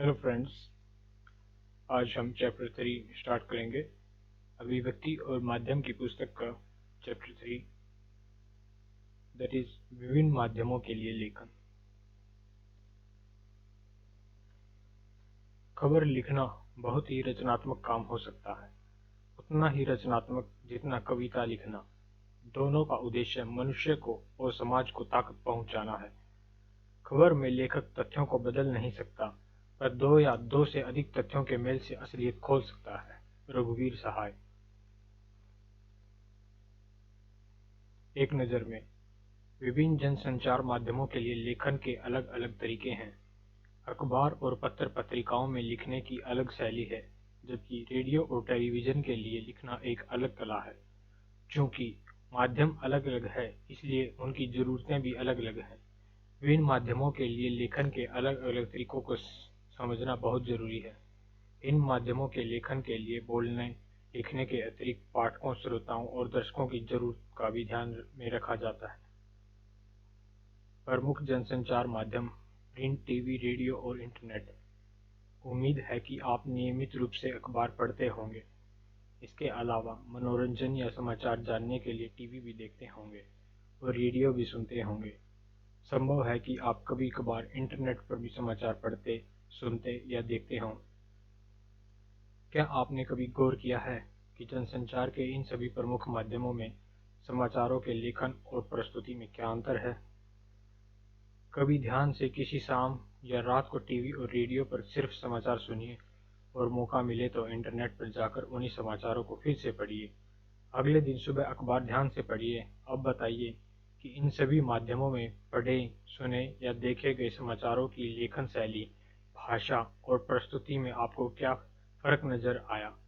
Hello friends, आज हम chapter 3 start करेंगे। अभिव्यक्ति और माध्यम की पुस्तक का चैप्टर 3 दैट इज विभिन्न माध्यमों के लिए लेखन। खबर लिखना बहुत ही रचनात्मक काम हो सकता है, उतना ही रचनात्मक जितना कविता लिखना। दोनों का उद्देश्य मनुष्य को और समाज को ताकत पहुंचाना है। खबर में लेखक तथ्यों को बदल नहीं सकता, पर दो या दो से अधिक तथ्यों के मेल से असलियत खोल सकता है। रघुवीर सहाय। एक नज़र में विभिन्न जनसंचार माध्यमों के लिए लेखन के अलग अलग तरीके हैं। अखबार और पत्र पत्रिकाओं में लिखने की अलग शैली है, जबकि रेडियो और टेलीविजन के लिए लिखना एक अलग कला है। चूंकि माध्यम अलग अलग है, इसलिए उनकी जरूरतें भी अलग अलग हैं। विभिन्न माध्यमों के लिए लेखन के अलग अलग तरीकों को समझना बहुत जरूरी है। इन माध्यमों के लेखन के लिए बोलने लिखने के अतिरिक्त पाठकों, श्रोताओं और दर्शकों की जरूरत का भी ध्यान में रखा जाता है। प्रमुख जनसंचार माध्यम प्रिंट, टीवी, रेडियो और इंटरनेट। उम्मीद है कि आप नियमित रूप से अखबार पढ़ते होंगे। इसके अलावा मनोरंजन या समाचार जानने के लिए टीवी भी देखते होंगे और रेडियो भी सुनते होंगे। संभव है कि आप कभी कभार इंटरनेट पर भी समाचार पढ़ते, सुनते या देखते हों। क्या आपने कभी गौर किया है कि जनसंचार के इन सभी प्रमुख माध्यमों में समाचारों के लेखन और प्रस्तुति में क्या अंतर है? कभी ध्यान से किसी शाम या रात को टीवी और रेडियो पर सिर्फ समाचार सुनिए और मौका मिले तो इंटरनेट पर जाकर उन्हीं समाचारों को फिर से पढ़िए। अगले दिन सुबह अखबार ध्यान से पढ़िए। अब बताइए कि इन सभी माध्यमों में पढ़े, सुने या देखे गए समाचारों की लेखन शैली, भाषा और प्रस्तुति में आपको क्या फर्क नजर आया?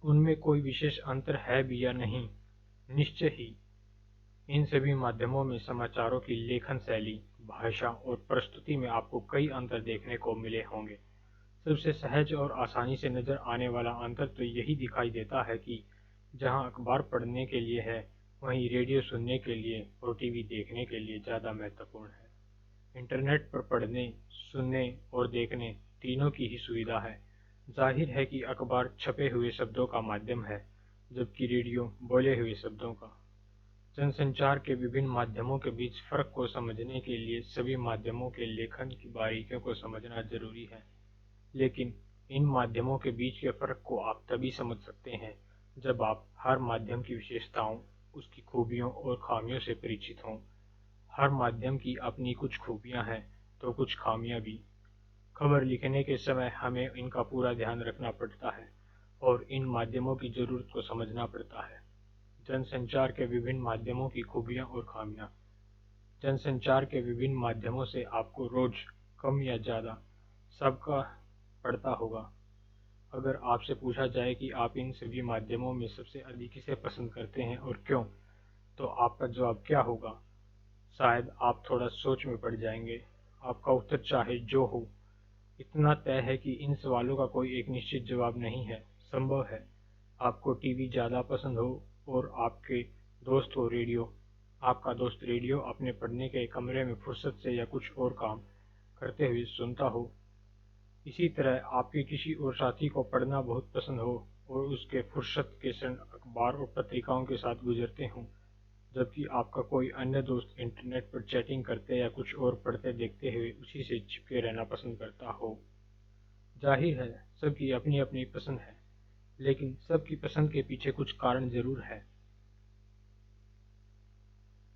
उनमें कोई विशेष अंतर है भी या नहीं? निश्चय ही इन सभी माध्यमों में समाचारों की लेखन शैली, भाषा और प्रस्तुति में आपको कई अंतर देखने को मिले होंगे। सबसे सहज और आसानी से नजर आने वाला अंतर तो यही दिखाई देता है कि जहां अखबार पढ़ने के लिए है, वहीं रेडियो सुनने के लिए और टीवी देखने के लिए ज़्यादा महत्वपूर्ण है। इंटरनेट पर पढ़ने, सुनने और देखने तीनों की ही सुविधा है। जाहिर है कि अखबार छपे हुए शब्दों का माध्यम है, जबकि रेडियो बोले हुए शब्दों का। जनसंचार के विभिन्न माध्यमों के बीच फर्क को समझने के लिए सभी माध्यमों के लेखन की बारीकियों को समझना जरूरी है। लेकिन इन माध्यमों के बीच के फर्क को आप तभी समझ सकते हैं जब आप हर माध्यम की विशेषताओं, उसकी खूबियों और खामियों से परिचित हों। हर माध्यम की अपनी कुछ खूबियां हैं तो कुछ खामियां भी। खबर लिखने के समय हमें इनका पूरा ध्यान रखना पड़ता है और इन माध्यमों की जरूरत को समझना पड़ता है। जनसंचार के विभिन्न माध्यमों की खूबियां और खामियां। जनसंचार के विभिन्न माध्यमों से आपको रोज कम या ज्यादा सबका पड़ता होगा। अगर आपसे पूछा जाए कि आप इन सभी माध्यमों में सबसे अधिक किसे पसंद करते हैं और क्यों, तो आपका जवाब क्या होगा? शायद आप थोड़ा सोच में पड़ जाएंगे। आपका उत्तर चाहे जो हो, इतना तय है कि इन सवालों का कोई एक निश्चित जवाब नहीं है। संभव है आपको टीवी ज़्यादा पसंद हो और आपका दोस्त रेडियो अपने पढ़ने के कमरे में फुर्सत से या कुछ और काम करते हुए सुनता हो। इसी तरह आपके किसी और साथी को पढ़ना बहुत पसंद हो और उसके फुर्सत के क्षण अखबार और पत्रिकाओं के साथ गुजरते हों, जबकि आपका कोई अन्य दोस्त इंटरनेट पर चैटिंग करते या कुछ और पढ़ते देखते हुए उसी से चिपके रहना पसंद करता हो। जाहिर है सबकी अपनी अपनी पसंद है, लेकिन सबकी पसंद के पीछे कुछ कारण जरूर है।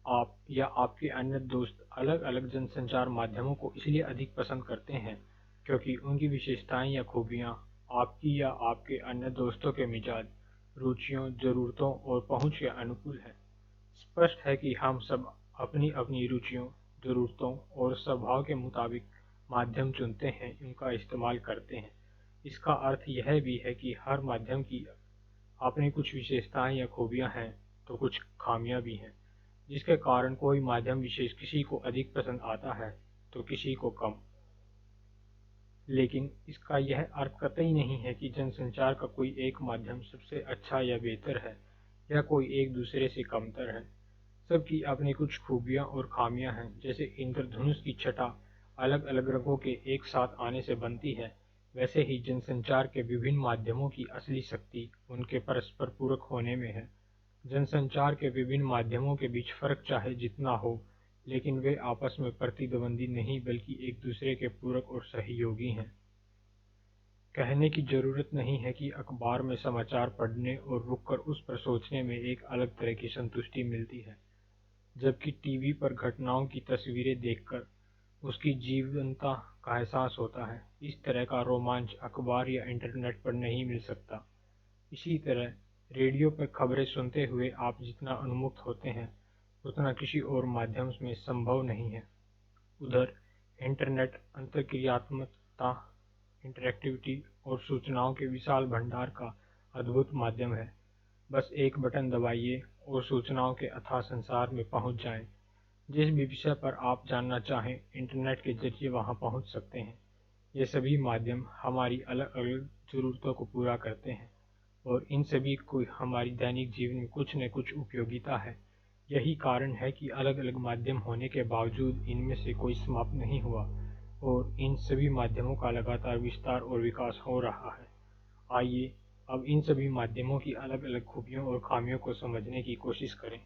आप या आपके अन्य दोस्त अलग अलग जनसंचार माध्यमों को इसलिए अधिक पसंद करते हैं क्योंकि उनकी विशेषताएं या खूबियां आपकी या आपके अन्य दोस्तों के मिजाज, रुचियों, जरूरतों और पहुंच के अनुकूल है। स्पष्ट है कि हम सब अपनी अपनी रुचियों, जरूरतों और स्वभाव के मुताबिक माध्यम चुनते हैं, उनका इस्तेमाल करते हैं। इसका अर्थ यह भी है कि हर माध्यम की अपनी कुछ विशेषताएं या खूबियां हैं तो कुछ खामियां भी हैं, जिसके कारण कोई माध्यम विशेष किसी को अधिक पसंद आता है तो किसी को कम। लेकिन इसका यह अर्थ कतई नहीं है कि जनसंचार का कोई एक माध्यम सबसे अच्छा या बेहतर है या कोई एक दूसरे से कमतर है। सबकी अपनी कुछ खूबियां और खामियां हैं। जैसे इंद्रधनुष की छटा अलग अलग रंगों के एक साथ आने से बनती है, वैसे ही जनसंचार के विभिन्न माध्यमों की असली शक्ति उनके परस्पर पूरक होने में है। जनसंचार के विभिन्न माध्यमों के बीच फर्क चाहे जितना हो, लेकिन वे आपस में प्रतिद्वंदी नहीं बल्कि एक दूसरे के पूरक और सहयोगी हैं। कहने की जरूरत नहीं है कि अखबार में समाचार पढ़ने और रुककर उस पर सोचने में एक अलग तरह की संतुष्टि मिलती है, जबकि टीवी पर घटनाओं की तस्वीरें देखकर उसकी जीवंतता का एहसास होता है। इस तरह का रोमांच अखबार या इंटरनेट पर नहीं मिल सकता। इसी तरह रेडियो पर खबरें सुनते हुए आप जितना उन्मुक्त होते हैं, उतना किसी और माध्यम में संभव नहीं है। उधर इंटरनेट अंतर्क्रियात्मकता, इंटरैक्टिविटी और सूचनाओं के विशाल भंडार का अद्भुत माध्यम है। बस एक बटन दबाइए और सूचनाओं के अथाह संसार में पहुंच जाएं। जिस भी विषय पर आप जानना चाहें, इंटरनेट के जरिए वहां पहुंच सकते हैं। ये सभी माध्यम हमारी अलग अलग जरूरतों को पूरा करते हैं और इन सभी को हमारी दैनिक जीवन में कुछ न कुछ उपयोगिता है। यही कारण है कि अलग अलग माध्यम होने के बावजूद इनमें से कोई समाप्त नहीं हुआ और इन सभी माध्यमों का लगातार विस्तार और विकास हो रहा है। आइए अब इन सभी माध्यमों की अलग अलग खूबियों और खामियों को समझने की कोशिश करें।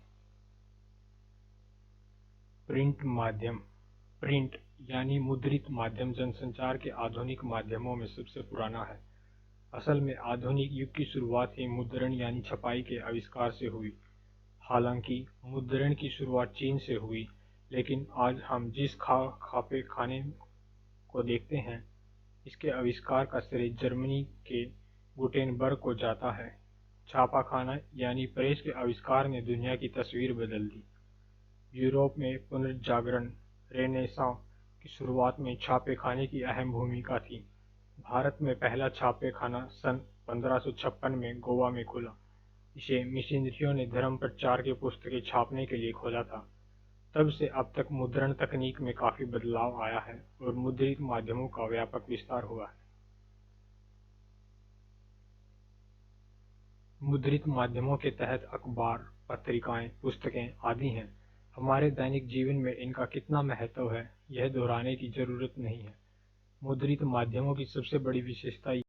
प्रिंट माध्यम। प्रिंट यानी मुद्रित माध्यम जनसंचार के आधुनिक माध्यमों में सबसे पुराना है। असल में आधुनिक युग की शुरुआत ही मुद्रण यानी छपाई के आविष्कार से हुई। हालांकि मुद्रण की शुरुआत चीन से हुई, लेकिन आज हम जिस छापे खाने को देखते हैं, इसके आविष्कार का श्रेय जर्मनी के गुटेनबर्ग को जाता है। छापाखाना यानी प्रेस के आविष्कार ने दुनिया की तस्वीर बदल दी। यूरोप में पुनर्जागरण रेनेसां की शुरुआत में छापेखाने की अहम भूमिका थी। भारत में पहला छापेखाना सन 1556 में गोवा में खुला। इसे मिशनरियों ने धर्म प्रचार की पुस्तकें छापने के लिए खोला था। तब से अब तक मुद्रण तकनीक में काफी बदलाव आया है और मुद्रित माध्यमों का व्यापक विस्तार हुआ है। मुद्रित माध्यमों के तहत अखबार, पत्रिकाएं, पुस्तकें आदि हैं। हमारे दैनिक जीवन में इनका कितना महत्व है, यह दोहराने की जरूरत नहीं है। मुद्रित माध्यमों की सबसे बड़ी विशेषता